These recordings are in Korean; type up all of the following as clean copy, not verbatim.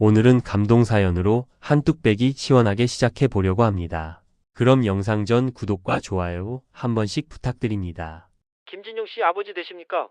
오늘은 감동 사연으로 한뚝배기 시원하게 시작해 보려고 합니다. 그럼 영상 전 구독과 좋아요 한 번씩 부탁드립니다. 김진용 씨 아버지 되십니까?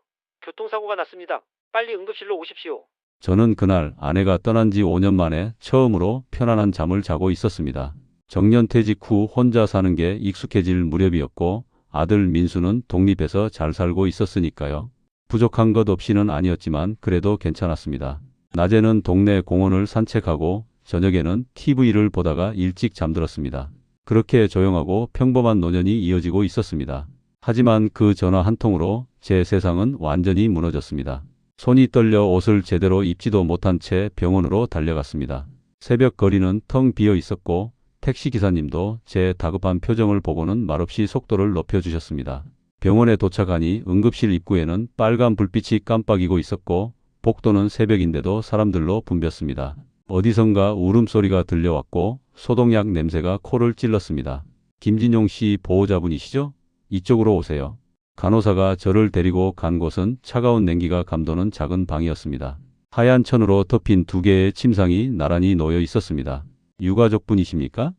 교통사고가 났습니다. 빨리 응급실로 오십시오. 저는 그날 아내가 떠난 지 5년 만에 처음으로 편안한 잠을 자고 있었습니다. 정년퇴직 후 혼자 사는 게 익숙해질 무렵이었고 아들 민수는 독립해서 잘 살고 있었으니까요. 부족한 것 없이는 아니었지만 그래도 괜찮았습니다. 낮에는 동네 공원을 산책하고 저녁에는 TV를 보다가 일찍 잠들었습니다. 그렇게 조용하고 평범한 노년이 이어지고 있었습니다. 하지만 그 전화 한 통으로 제 세상은 완전히 무너졌습니다. 손이 떨려 옷을 제대로 입지도 못한 채 병원으로 달려갔습니다. 새벽 거리는 텅 비어 있었고 택시기사님도 제 다급한 표정을 보고는 말없이 속도를 높여주셨습니다. 병원에 도착하니 응급실 입구에는 빨간 불빛이 깜빡이고 있었고 복도는 새벽인데도 사람들로 붐볐습니다. 어디선가 울음소리가 들려왔고 소독약 냄새가 코를 찔렀습니다. 김진용 씨 보호자분이시죠? 이쪽으로 오세요. 간호사가 저를 데리고 간 곳은 차가운 냉기가 감도는 작은 방이었습니다. 하얀 천으로 덮인 2개의 침상이 나란히 놓여 있었습니다. 유가족분이십니까?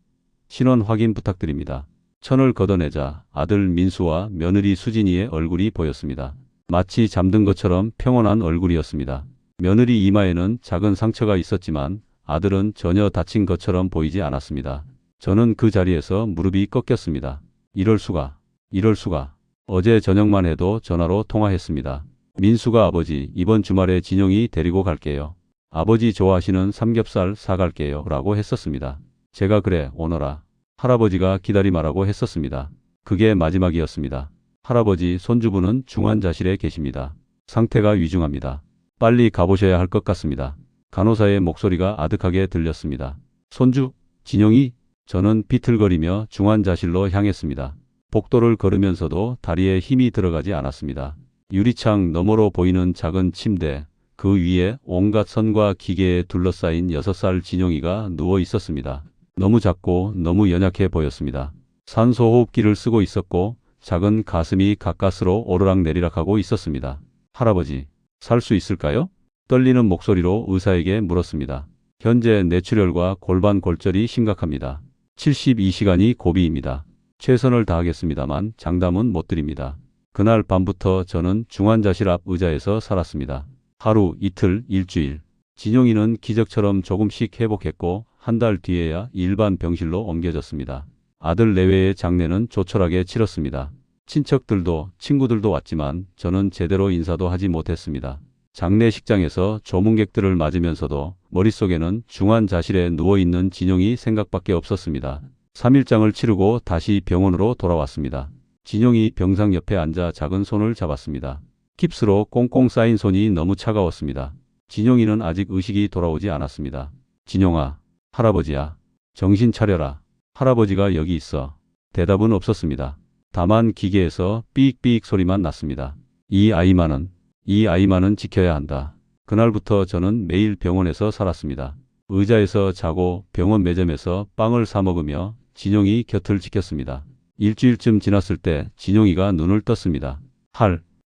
신원 확인 부탁드립니다. 천을 걷어내자 아들 민수와 며느리 수진이의 얼굴이 보였습니다. 마치 잠든 것처럼 평온한 얼굴이었습니다. 며느리 이마에는 작은 상처가 있었지만 아들은 전혀 다친 것처럼 보이지 않았습니다. 저는 그 자리에서 무릎이 꺾였습니다. 이럴 수가. 어제 저녁만 해도 전화로 통화했습니다. 민수가 아버지, 이번 주말에 진용이 데리고 갈게요. 아버지 좋아하시는 삼겹살 사갈게요. 라고 했었습니다. 제가 그래, 오너라. 할아버지가 기다리마라고 했었습니다. 그게 마지막이었습니다. 할아버지, 손주분은 중환자실에 계십니다. 상태가 위중합니다. 빨리 가보셔야 할 것 같습니다. 간호사의 목소리가 아득하게 들렸습니다. 손주? 진용이? 저는 비틀거리며 중환자실로 향했습니다. 복도를 걸으면서도 다리에 힘이 들어가지 않았습니다. 유리창 너머로 보이는 작은 침대, 그 위에 온갖 선과 기계에 둘러싸인 6살 진용이가 누워 있었습니다. 너무 작고 너무 연약해 보였습니다. 산소호흡기를 쓰고 있었고 작은 가슴이 가까스로 오르락내리락하고 있었습니다. 할아버지, 살 수 있을까요? 떨리는 목소리로 의사에게 물었습니다. 현재 뇌출혈과 골반 골절이 심각합니다. 72시간이 고비입니다. 최선을 다하겠습니다만 장담은 못 드립니다. 그날 밤부터 저는 중환자실 앞 의자에서 살았습니다. 하루, 이틀, 일주일. 진용이는 기적처럼 조금씩 회복했고 한 달 뒤에야 일반 병실로 옮겨졌습니다. 아들 내외의 장례는 조촐하게 치렀습니다. 친척들도 친구들도 왔지만 저는 제대로 인사도 하지 못했습니다. 장례식장에서 조문객들을 맞으면서도 머릿속에는 중환자실에 누워있는 진용이 생각밖에 없었습니다. 3일장을 치르고 다시 병원으로 돌아왔습니다. 진용이 병상 옆에 앉아 작은 손을 잡았습니다. 깁스로 꽁꽁 쌓인 손이 너무 차가웠습니다. 진용이는 아직 의식이 돌아오지 않았습니다. 진용아, 할아버지야. 정신 차려라. 할아버지가 여기 있어. 대답은 없었습니다. 다만 기계에서 삑삑 소리만 났습니다. 이 아이만은 지켜야 한다. 그날부터 저는 매일 병원에서 살았습니다. 의자에서 자고 병원 매점에서 빵을 사 먹으며 진용이 곁을 지켰습니다. 일주일쯤 지났을 때 진용이가 눈을 떴습니다.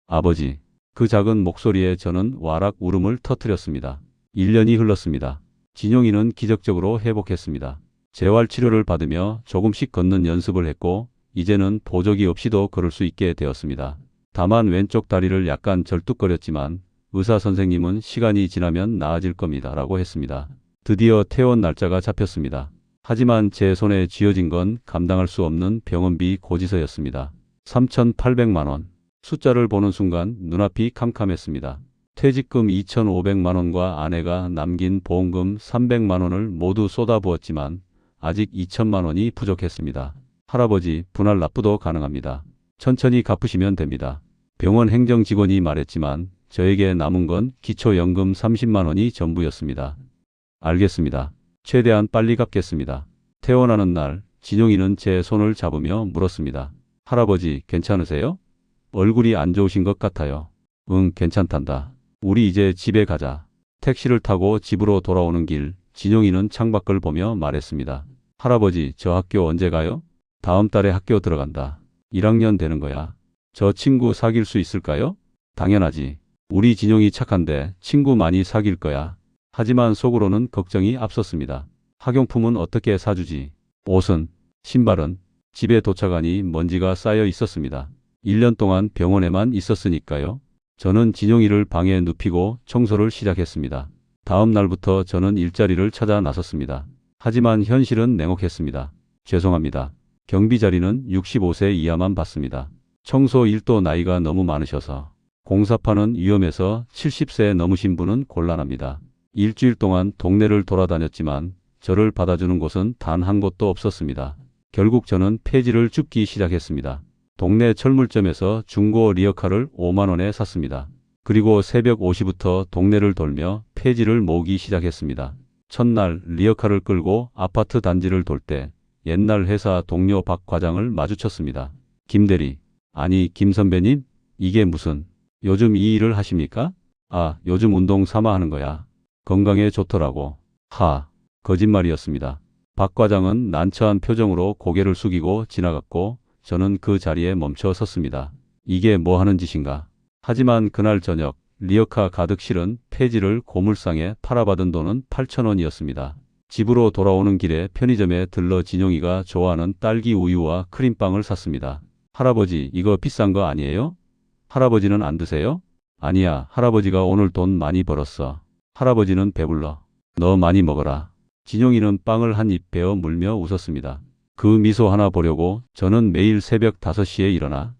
아버지. 그 작은 목소리에 저는 와락 울음을 터뜨렸습니다. 1년이 흘렀습니다. 진용이는 기적적으로 회복했습니다. 재활치료를 받으며 조금씩 걷는 연습을 했고 이제는 보조기 없이도 걸을 수 있게 되었습니다. 다만 왼쪽 다리를 약간 절뚝거렸지만 의사 선생님은 시간이 지나면 나아질 겁니다. 라고 했습니다. 드디어 퇴원 날짜가 잡혔습니다. 하지만 제 손에 쥐어진 건 감당할 수 없는 병원비 고지서였습니다. 3,800만 원. 숫자를 보는 순간 눈앞이 캄캄했습니다. 퇴직금 2,500만 원과 아내가 남긴 보험금 300만 원을 모두 쏟아부었지만 아직 2천만 원이 부족했습니다. 할아버지, 분할 납부도 가능합니다. 천천히 갚으시면 됩니다. 병원 행정직원이 말했지만 저에게 남은 건 기초연금 30만 원이 전부였습니다. 알겠습니다. 최대한 빨리 갚겠습니다. 퇴원하는 날 진용이는 제 손을 잡으며 물었습니다. 할아버지, 괜찮으세요? 얼굴이 안 좋으신 것 같아요. 응, 괜찮단다. 우리 이제 집에 가자. 택시를 타고 집으로 돌아오는 길 진용이는 창밖을 보며 말했습니다. 할아버지, 저 학교 언제 가요? 다음 달에 학교 들어간다. 1학년 되는 거야. 저 친구 사귈 수 있을까요? 당연하지. 우리 진용이 착한데 친구 많이 사귈 거야. 하지만 속으로는 걱정이 앞섰습니다. 학용품은 어떻게 사주지? 옷은, 신발은 집에 도착하니 먼지가 쌓여 있었습니다. 1년 동안 병원에만 있었으니까요. 저는 진용이를 방에 눕히고 청소를 시작했습니다. 다음 날부터 저는 일자리를 찾아 나섰습니다. 하지만 현실은 냉혹했습니다. 죄송합니다. 경비 자리는 65세 이하만 받습니다. 청소 일도 나이가 너무 많으셔서. 공사파는 위험해서 70세 넘으신 분은 곤란합니다. 일주일 동안 동네를 돌아다녔지만 저를 받아주는 곳은 단 한 곳도 없었습니다. 결국 저는 폐지를 줍기 시작했습니다. 동네 철물점에서 중고 리어카를 5만 원에 샀습니다. 그리고 새벽 5시부터 동네를 돌며 폐지를 모으기 시작했습니다. 첫날 리어카를 끌고 아파트 단지를 돌 때 옛날 회사 동료 박 과장을 마주쳤습니다. 김 대리, 아니 김 선배님, 이게 무슨, 요즘 이 일을 하십니까? 아, 요즘 운동 삼아 하는 거야. 건강에 좋더라고. 하, 거짓말이었습니다. 박 과장은 난처한 표정으로 고개를 숙이고 지나갔고 저는 그 자리에 멈춰 섰습니다. 이게 뭐 하는 짓인가? 하지만 그날 저녁 리어카 가득 실은 폐지를 고물상에 팔아받은 돈은 8,000원이었습니다. 집으로 돌아오는 길에 편의점에 들러 진용이가 좋아하는 딸기 우유와 크림빵을 샀습니다. 할아버지, 이거 비싼 거 아니에요? 할아버지는 안 드세요? 아니야, 할아버지가 오늘 돈 많이 벌었어. 할아버지는 배불러. 너 많이 먹어라. 진용이는 빵을 한 입 베어 물며 웃었습니다. 그 미소 하나 보려고 저는 매일 새벽 5시에 일어나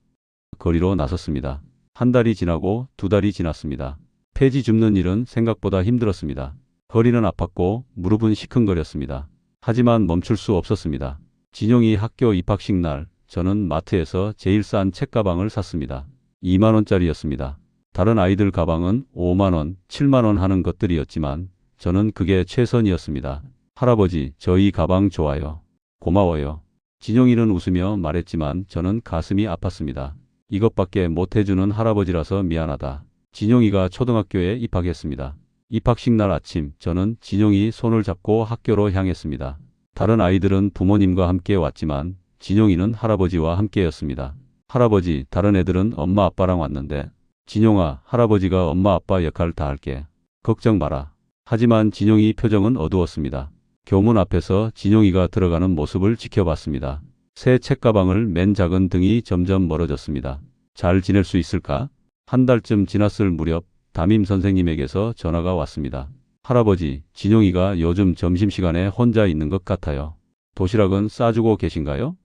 거리로 나섰습니다. 한 달이 지나고 2달이 지났습니다. 폐지 줍는 일은 생각보다 힘들었습니다. 허리는 아팠고 무릎은 시큰거렸습니다. 하지만 멈출 수 없었습니다. 진용이 학교 입학식 날 저는 마트에서 제일 싼 책가방을 샀습니다. 2만 원짜리였습니다. 다른 아이들 가방은 5만 원, 7만 원 하는 것들이었지만 저는 그게 최선이었습니다. 할아버지, 저 이 가방 좋아요. 고마워요. 진용이는 웃으며 말했지만 저는 가슴이 아팠습니다. 이것밖에 못 해주는 할아버지라서 미안하다. 진용이가 초등학교에 입학했습니다. 입학식 날 아침 저는 진용이 손을 잡고 학교로 향했습니다. 다른 아이들은 부모님과 함께 왔지만 진용이는 할아버지와 함께였습니다. 할아버지, 다른 애들은 엄마 아빠랑 왔는데. 진용아, 할아버지가 엄마 아빠 역할 다 할게. 걱정 마라. 하지만 진용이 표정은 어두웠습니다. 교문 앞에서 진용이가 들어가는 모습을 지켜봤습니다. 새 책가방을 맨 작은 등이 점점 멀어졌습니다. 잘 지낼 수 있을까? 한 달쯤 지났을 무렵 담임 선생님에게서 전화가 왔습니다. 할아버지, 진용이가 요즘 점심시간에 혼자 있는 것 같아요. 도시락은 싸주고 계신가요?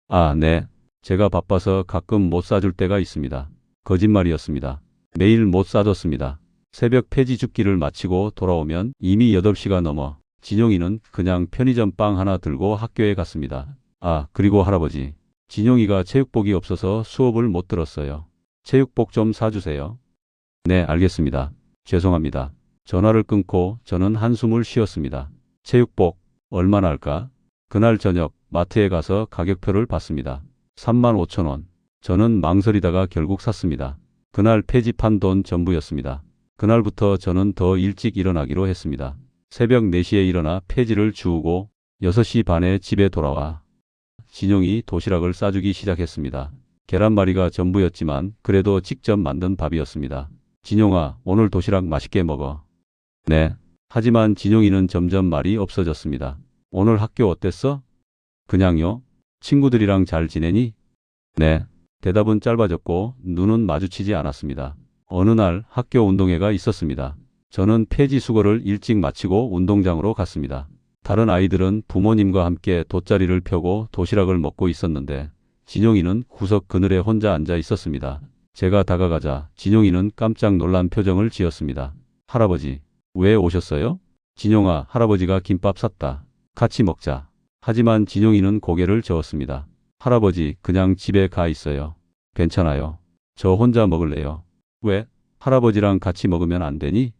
아, 네. 제가 바빠서 가끔 못 싸줄 때가 있습니다. 거짓말이었습니다. 매일 못 싸줬습니다. 새벽 폐지 줍기를 마치고 돌아오면 이미 8시가 넘어 진용이는 그냥 편의점 빵 하나 들고 학교에 갔습니다. 아, 그리고 할아버지, 진용이가 체육복이 없어서 수업을 못 들었어요. 체육복 좀 사주세요. 네, 알겠습니다. 죄송합니다. 전화를 끊고 저는 한숨을 쉬었습니다. 체육복 얼마나 할까? 그날 저녁 마트에 가서 가격표를 봤습니다. 35,000원. 저는 망설이다가 결국 샀습니다. 그날 폐지판 돈 전부였습니다. 그날부터 저는 더 일찍 일어나기로 했습니다. 새벽 4시에 일어나 폐지를 주우고 6시 반에 집에 돌아와 진용이 도시락을 싸주기 시작했습니다. 계란말이가 전부였지만 그래도 직접 만든 밥이었습니다. 진용아, 오늘 도시락 맛있게 먹어. 네. 하지만 진용이는 점점 말이 없어졌습니다. 오늘 학교 어땠어? 그냥요. 친구들이랑 잘 지내니? 네. 대답은 짧아졌고 눈은 마주치지 않았습니다. 어느 날 학교 운동회가 있었습니다. 저는 폐지 수거를 일찍 마치고 운동장으로 갔습니다. 다른 아이들은 부모님과 함께 돗자리를 펴고 도시락을 먹고 있었는데 진용이는 구석 그늘에 혼자 앉아 있었습니다. 제가 다가가자 진용이는 깜짝 놀란 표정을 지었습니다. 할아버지, 왜 오셨어요? 진용아, 할아버지가 김밥 샀다. 같이 먹자. 하지만 진용이는 고개를 저었습니다. 할아버지, 그냥 집에 가 있어요. 괜찮아요. 저 혼자 먹을래요. 왜? 할아버지랑 같이 먹으면 안 되니?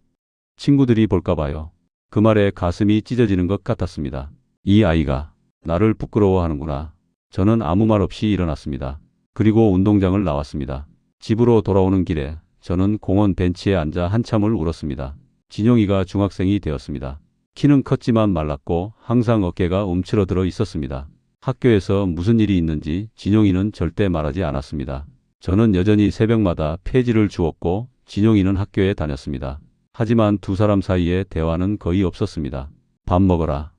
친구들이 볼까 봐요. 그 말에 가슴이 찢어지는 것 같았습니다. 이 아이가 나를 부끄러워하는구나. 저는 아무 말 없이 일어났습니다. 그리고 운동장을 나왔습니다. 집으로 돌아오는 길에 저는 공원 벤치에 앉아 한참을 울었습니다. 진용이가 중학생이 되었습니다. 키는 컸지만 말랐고 항상 어깨가 움츠러들어 있었습니다. 학교에서 무슨 일이 있는지 진용이는 절대 말하지 않았습니다. 저는 여전히 새벽마다 폐지를 주웠고 진용이는 학교에 다녔습니다. 하지만 두 사람 사이에 대화는 거의 없었습니다. 밥 먹어라.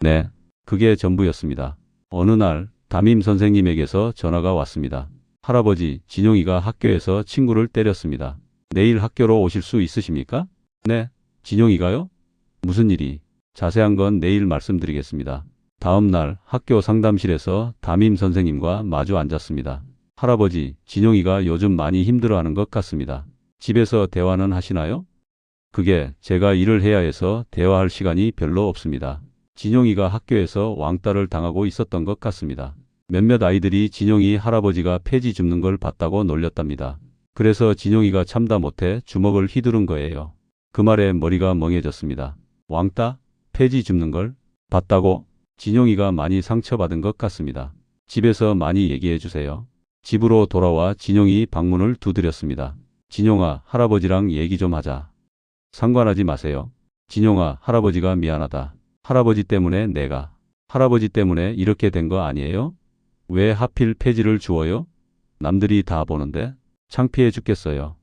네, 그게 전부였습니다. 어느 날 담임 선생님에게서 전화가 왔습니다. 할아버지, 진용이가 학교에서 친구를 때렸습니다. 내일 학교로 오실 수 있으십니까? 네. 진용이가요? 무슨 일이? 자세한 건 내일 말씀드리겠습니다. 다음 날 학교 상담실에서 담임 선생님과 마주 앉았습니다. 할아버지, 진용이가 요즘 많이 힘들어하는 것 같습니다. 집에서 대화는 하시나요? 그게 제가 일을 해야 해서 대화할 시간이 별로 없습니다. 진용이가 학교에서 왕따를 당하고 있었던 것 같습니다. 몇몇 아이들이 진용이 할아버지가 폐지 줍는 걸 봤다고 놀렸답니다. 그래서 진용이가 참다 못해 주먹을 휘두른 거예요. 그 말에 머리가 멍해졌습니다. 왕따? 폐지 줍는 걸 봤다고? 진용이가 많이 상처받은 것 같습니다. 집에서 많이 얘기해 주세요. 집으로 돌아와 진용이 방문을 두드렸습니다. 진용아, 할아버지랑 얘기 좀 하자. 상관하지 마세요. 진용아, 할아버지가 미안하다. 할아버지 때문에 할아버지 때문에 이렇게 된 거 아니에요? 왜 하필 폐지를 주어요? 남들이 다 보는데 창피해 죽겠어요.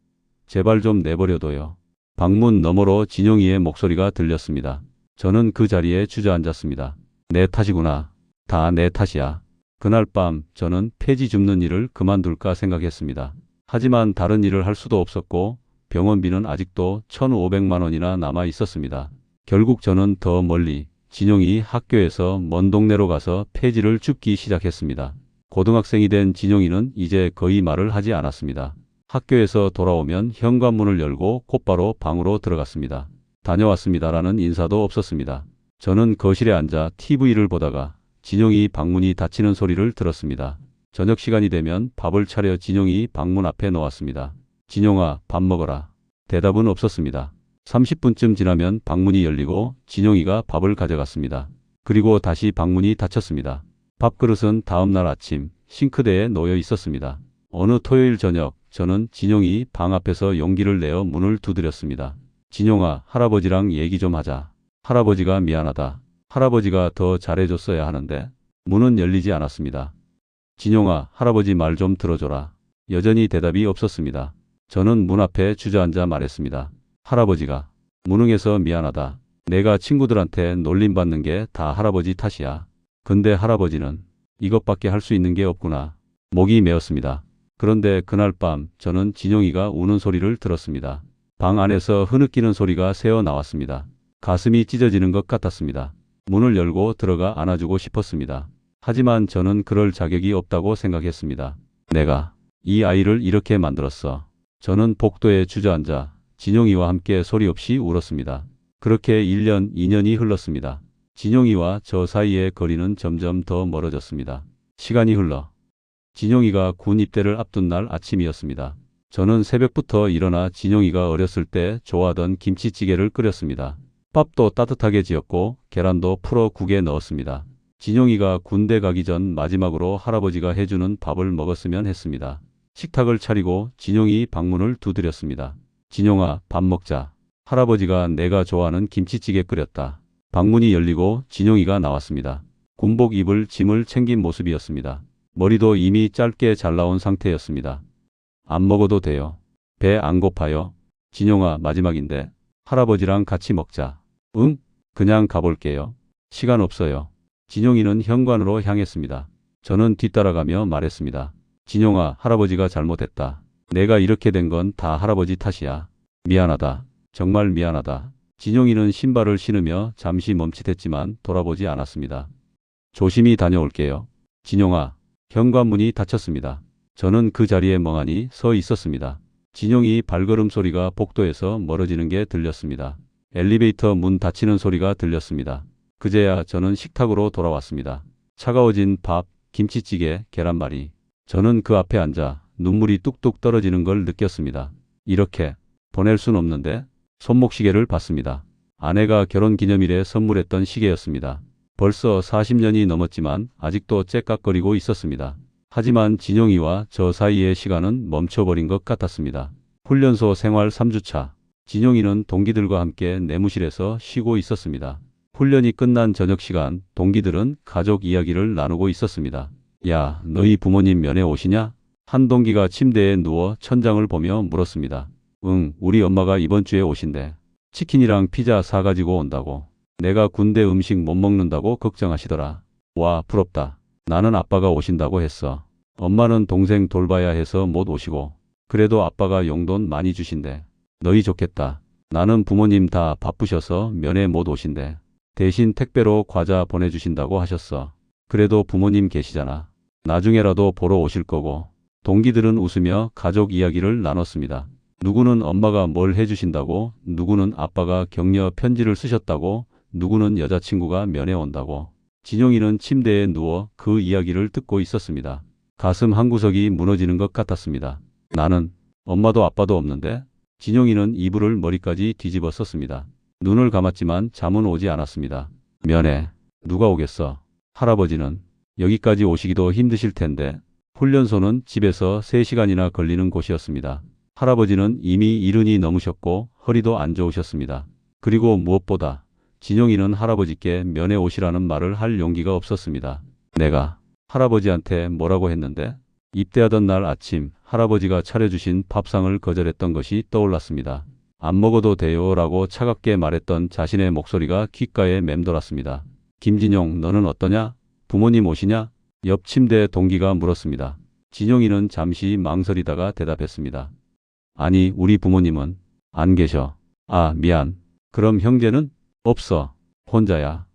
제발 좀 내버려둬요. 방문 너머로 진용이의 목소리가 들렸습니다. 저는 그 자리에 주저앉았습니다. 내 탓이구나. 다 내 탓이야. 그날 밤 저는 폐지 줍는 일을 그만둘까 생각했습니다. 하지만 다른 일을 할 수도 없었고 병원비는 아직도 1,500만 원이나 남아 있었습니다. 결국 저는 더 멀리 진용이 학교에서 먼 동네로 가서 폐지를 줍기 시작했습니다. 고등학생이 된 진용이는 이제 거의 말을 하지 않았습니다. 학교에서 돌아오면 현관문을 열고 곧바로 방으로 들어갔습니다. 다녀왔습니다라는 인사도 없었습니다. 저는 거실에 앉아 TV를 보다가 진용이 방문이 닫히는 소리를 들었습니다. 저녁 시간이 되면 밥을 차려 진용이 방문 앞에 놓았습니다. 진용아, 밥 먹어라. 대답은 없었습니다. 30분쯤 지나면 방문이 열리고 진용이가 밥을 가져갔습니다. 그리고 다시 방문이 닫혔습니다. 밥그릇은 다음날 아침 싱크대에 놓여 있었습니다. 어느 토요일 저녁 저는 진용이 방 앞에서 용기를 내어 문을 두드렸습니다. 진용아, 할아버지랑 얘기 좀 하자. 할아버지가 미안하다. 할아버지가 더 잘해줬어야 하는데. 문은 열리지 않았습니다. 진용아, 할아버지 말 좀 들어줘라. 여전히 대답이 없었습니다. 저는 문 앞에 주저앉아 말했습니다. 할아버지가 무능해서 미안하다. 내가 친구들한테 놀림받는 게 다 할아버지 탓이야. 근데 할아버지는 이것밖에 할 수 있는 게 없구나. 목이 메었습니다. 그런데 그날 밤 저는 진용이가 우는 소리를 들었습니다. 방 안에서 흐느끼는 소리가 새어 나왔습니다. 가슴이 찢어지는 것 같았습니다. 문을 열고 들어가 안아주고 싶었습니다. 하지만 저는 그럴 자격이 없다고 생각했습니다. 내가 이 아이를 이렇게 만들었어. 저는 복도에 주저앉아 진용이와 함께 소리 없이 울었습니다. 그렇게 1년, 2년이 흘렀습니다. 진용이와 저 사이의 거리는 점점 더 멀어졌습니다. 시간이 흘러 진용이가 군 입대를 앞둔 날 아침이었습니다. 저는 새벽부터 일어나 진용이가 어렸을 때 좋아하던 김치찌개를 끓였습니다. 밥도 따뜻하게 지었고 계란도 풀어 국에 넣었습니다. 진용이가 군대 가기 전 마지막으로 할아버지가 해주는 밥을 먹었으면 했습니다. 식탁을 차리고 진용이 방문을 두드렸습니다. 진용아, 밥 먹자. 할아버지가 내가 좋아하는 김치찌개 끓였다. 방문이 열리고 진용이가 나왔습니다. 군복 입을 짐을 챙긴 모습이었습니다. 머리도 이미 짧게 잘라온 상태였습니다. 안 먹어도 돼요. 배 안 고파요? 진용아, 마지막인데 할아버지랑 같이 먹자. 응? 그냥 가볼게요. 시간 없어요. 진용이는 현관으로 향했습니다. 저는 뒤따라가며 말했습니다. 진용아, 할아버지가 잘못했다. 내가 이렇게 된 건 다 할아버지 탓이야. 미안하다. 정말 미안하다. 진용이는 신발을 신으며 잠시 멈칫했지만 돌아보지 않았습니다. 조심히 다녀올게요. 진용아. 현관문이 닫혔습니다. 저는 그 자리에 멍하니 서 있었습니다. 진용이 발걸음 소리가 복도에서 멀어지는 게 들렸습니다. 엘리베이터 문 닫히는 소리가 들렸습니다. 그제야 저는 식탁으로 돌아왔습니다. 차가워진 밥, 김치찌개, 계란말이. 저는 그 앞에 앉아 눈물이 뚝뚝 떨어지는 걸 느꼈습니다. 이렇게 보낼 순 없는데. 손목시계를 봤습니다. 아내가 결혼기념일에 선물했던 시계였습니다. 벌써 40년이 넘었지만 아직도 째깍거리고 있었습니다. 하지만 진용이와 저 사이의 시간은 멈춰버린 것 같았습니다. 훈련소 생활 3주차. 진용이는 동기들과 함께 내무실에서 쉬고 있었습니다. 훈련이 끝난 저녁 시간 동기들은 가족 이야기를 나누고 있었습니다. 야, 너희 부모님 면회 오시냐? 한 동기가 침대에 누워 천장을 보며 물었습니다. 응, 우리 엄마가 이번 주에 오신대. 치킨이랑 피자 사가지고 온다고. 내가 군대 음식 못 먹는다고 걱정하시더라. 와, 부럽다. 나는 아빠가 오신다고 했어. 엄마는 동생 돌봐야 해서 못 오시고. 그래도 아빠가 용돈 많이 주신대. 너희 좋겠다. 나는 부모님 다 바쁘셔서 면회 못 오신대. 대신 택배로 과자 보내주신다고 하셨어. 그래도 부모님 계시잖아. 나중에라도 보러 오실 거고. 동기들은 웃으며 가족 이야기를 나눴습니다. 누구는 엄마가 뭘 해주신다고, 누구는 아빠가 격려 편지를 쓰셨다고, 누구는 여자친구가 면회 온다고. 진용이는 침대에 누워 그 이야기를 듣고 있었습니다. 가슴 한구석이 무너지는 것 같았습니다. 나는 엄마도 아빠도 없는데? 진용이는 이불을 머리까지 뒤집어 썼습니다. 눈을 감았지만 잠은 오지 않았습니다. 면회, 누가 오겠어? 할아버지는 여기까지 오시기도 힘드실 텐데. 훈련소는 집에서 3시간이나 걸리는 곳이었습니다. 할아버지는 이미 이른이 넘으셨고 허리도 안 좋으셨습니다. 그리고 무엇보다 진용이는 할아버지께 면회 오시라는 말을 할 용기가 없었습니다. 내가 할아버지한테 뭐라고 했는데? 입대하던 날 아침 할아버지가 차려주신 밥상을 거절했던 것이 떠올랐습니다. 안 먹어도 돼요 라고 차갑게 말했던 자신의 목소리가 귓가에 맴돌았습니다. 김진용, 너는 어떠냐? 부모님 오시냐? 옆 침대 동기가 물었습니다. 진용이는 잠시 망설이다가 대답했습니다. 아니, 우리 부모님은 안 계셔. 아, 미안. 그럼 형제는? 없어. 혼자야.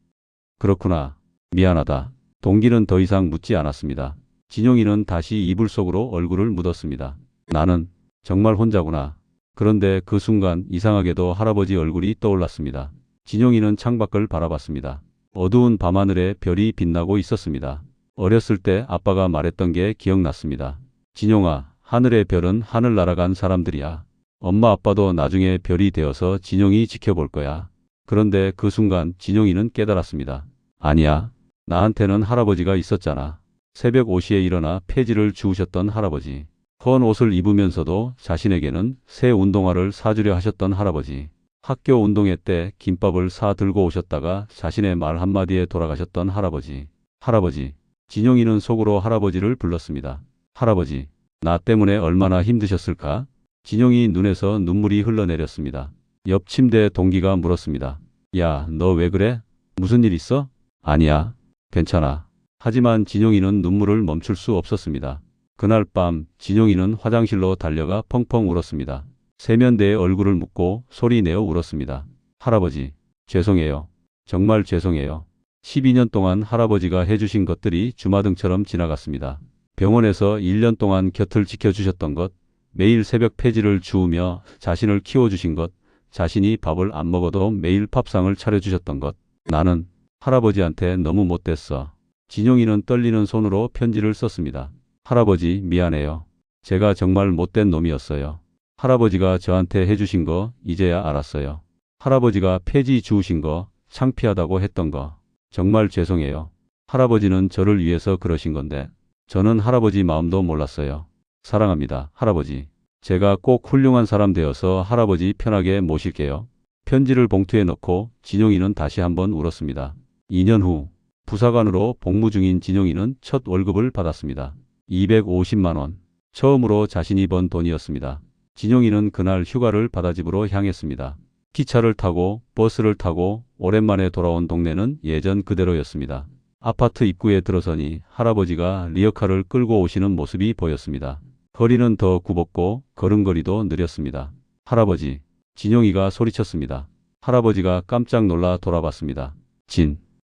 그렇구나. 미안하다. 동기는 더 이상 묻지 않았습니다. 진용이는 다시 이불 속으로 얼굴을 묻었습니다. 나는 정말 혼자구나. 그런데 그 순간 이상하게도 할아버지 얼굴이 떠올랐습니다. 진용이는 창밖을 바라봤습니다. 어두운 밤하늘에 별이 빛나고 있었습니다. 어렸을 때 아빠가 말했던 게 기억났습니다. 진용아, 하늘의 별은 하늘 날아간 사람들이야. 엄마 아빠도 나중에 별이 되어서 진용이 지켜볼 거야. 그런데 그 순간 진용이는 깨달았습니다. 아니야. 나한테는 할아버지가 있었잖아. 새벽 5시에 일어나 폐지를 주우셨던 할아버지. 헌 옷을 입으면서도 자신에게는 새 운동화를 사주려 하셨던 할아버지. 학교 운동회 때 김밥을 사 들고 오셨다가 자신의 말 한마디에 돌아가셨던 할아버지. 할아버지. 진용이는 속으로 할아버지를 불렀습니다. 할아버지, 나 때문에 얼마나 힘드셨을까? 진용이 눈에서 눈물이 흘러내렸습니다. 옆 침대 동기가 물었습니다. 야, 너 왜 그래? 무슨 일 있어? 아니야. 괜찮아. 하지만 진용이는 눈물을 멈출 수 없었습니다. 그날 밤 진용이는 화장실로 달려가 펑펑 울었습니다. 세면대에 얼굴을 묻고 소리내어 울었습니다. 할아버지, 죄송해요. 정말 죄송해요. 12년 동안 할아버지가 해주신 것들이 주마등처럼 지나갔습니다. 병원에서 1년 동안 곁을 지켜주셨던 것, 매일 새벽 폐지를 주우며 자신을 키워주신 것, 자신이 밥을 안 먹어도 매일 밥상을 차려주셨던 것. 나는 할아버지한테 너무 못됐어. 진용이는 떨리는 손으로 편지를 썼습니다. 할아버지, 미안해요. 제가 정말 못된 놈이었어요. 할아버지가 저한테 해주신 거 이제야 알았어요. 할아버지가 폐지 주우신 거, 창피하다고 했던 거. 정말 죄송해요. 할아버지는 저를 위해서 그러신 건데 저는 할아버지 마음도 몰랐어요. 사랑합니다, 할아버지. 제가 꼭 훌륭한 사람 되어서 할아버지 편하게 모실게요. 편지를 봉투에 넣고 진용이는 다시 한번 울었습니다. 2년 후 부사관으로 복무 중인 진용이는 첫 월급을 받았습니다. 250만 원. 처음으로 자신이 번 돈이었습니다. 진용이는 그날 휴가를 받아 집으로 향했습니다. 기차를 타고 버스를 타고 오랜만에 돌아온 동네는 예전 그대로였습니다. 아파트 입구에 들어서니 할아버지가 리어카를 끌고 오시는 모습이 보였습니다. 거리는 더 굽었고 걸음걸이도 느렸습니다. 할아버지, 진용이가 소리쳤습니다. 할아버지가 깜짝 놀라 돌아봤습니다.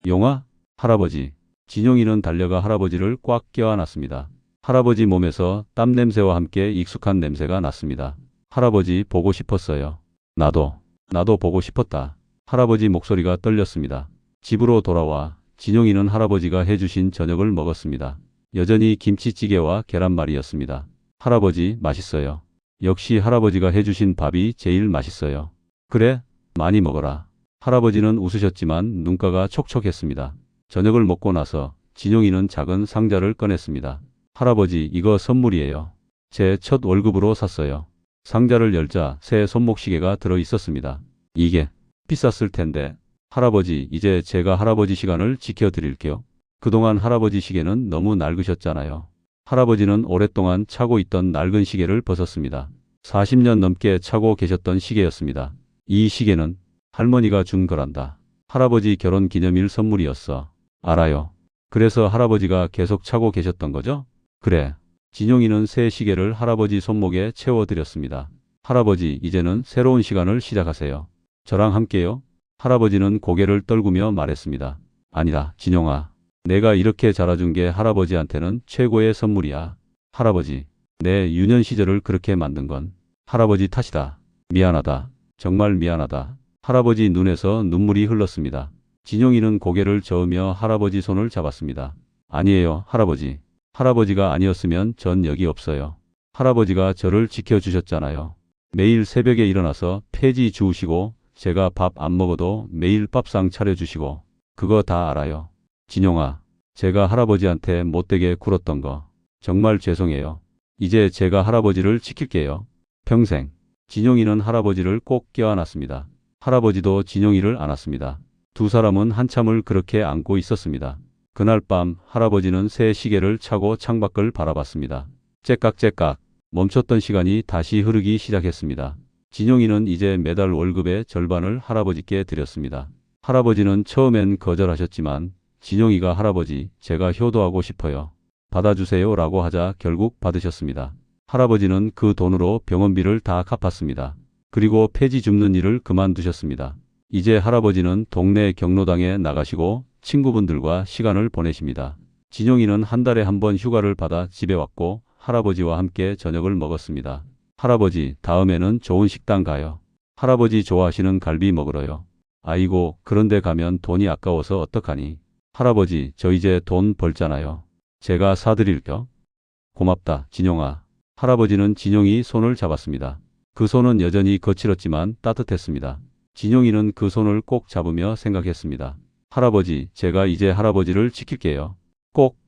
용아? 할아버지. 진용이는 달려가 할아버지를 꽉 껴안았습니다. 할아버지 몸에서 땀 냄새와 함께 익숙한 냄새가 났습니다. 할아버지 보고 싶었어요. 나도 보고 싶었다. 할아버지 목소리가 떨렸습니다. 집으로 돌아와 진용이는 할아버지가 해주신 저녁을 먹었습니다. 여전히 김치찌개와 계란말이였습니다. 할아버지, 맛있어요. 역시 할아버지가 해주신 밥이 제일 맛있어요. 그래? 많이 먹어라. 할아버지는 웃으셨지만 눈가가 촉촉했습니다. 저녁을 먹고 나서 진용이는 작은 상자를 꺼냈습니다. 할아버지, 이거 선물이에요. 제 첫 월급으로 샀어요. 상자를 열자 새 손목시계가 들어 있었습니다. 이게 비쌌을 텐데. 할아버지, 이제 제가 할아버지 시간을 지켜드릴게요. 그동안 할아버지 시계는 너무 낡으셨잖아요. 할아버지는 오랫동안 차고 있던 낡은 시계를 벗었습니다. 40년 넘게 차고 계셨던 시계였습니다. 이 시계는 할머니가 준 거란다. 할아버지 결혼 기념일 선물이었어. 알아요. 그래서 할아버지가 계속 차고 계셨던 거죠? 그래. 진용이는 새 시계를 할아버지 손목에 채워드렸습니다. 할아버지, 이제는 새로운 시간을 시작하세요. 저랑 함께요? 할아버지는 고개를 떨구며 말했습니다. 아니다, 진용아. 내가 이렇게 자라준 게 할아버지한테는 최고의 선물이야. 할아버지, 내 유년 시절을 그렇게 만든 건 할아버지 탓이다. 미안하다. 정말 미안하다. 할아버지 눈에서 눈물이 흘렀습니다. 진용이는 고개를 저으며 할아버지 손을 잡았습니다. 아니에요, 할아버지. 할아버지가 아니었으면 전 여기 없어요. 할아버지가 저를 지켜주셨잖아요. 매일 새벽에 일어나서 폐지 주우시고 제가 밥 안 먹어도 매일 밥상 차려주시고 그거 다 알아요. 진용아, 제가 할아버지한테 못되게 굴었던 거 정말 죄송해요. 이제 제가 할아버지를 지킬게요. 평생. 진용이는 할아버지를 꼭 껴안았습니다. 할아버지도 진용이를 안았습니다. 두 사람은 한참을 그렇게 안고 있었습니다. 그날 밤 할아버지는 새 시계를 차고 창밖을 바라봤습니다. 째깍째깍 멈췄던 시간이 다시 흐르기 시작했습니다. 진용이는 이제 매달 월급의 절반을 할아버지께 드렸습니다. 할아버지는 처음엔 거절하셨지만 진용이가 할아버지, 제가 효도하고 싶어요. 받아주세요 라고 하자 결국 받으셨습니다. 할아버지는 그 돈으로 병원비를 다 갚았습니다. 그리고 폐지 줍는 일을 그만두셨습니다. 이제 할아버지는 동네 경로당에 나가시고 친구분들과 시간을 보내십니다. 진용이는 한 달에 한 번 휴가를 받아 집에 왔고 할아버지와 함께 저녁을 먹었습니다. 할아버지, 다음에는 좋은 식당 가요. 할아버지 좋아하시는 갈비 먹으러요. 아이고, 그런데 가면 돈이 아까워서 어떡하니? 할아버지, 저 이제 돈 벌잖아요. 제가 사드릴게요. 고맙다, 진용아. 할아버지는 진용이 손을 잡았습니다. 그 손은 여전히 거칠었지만 따뜻했습니다. 진용이는 그 손을 꼭 잡으며 생각했습니다. 할아버지, 제가 이제 할아버지를 지킬게요. 꼭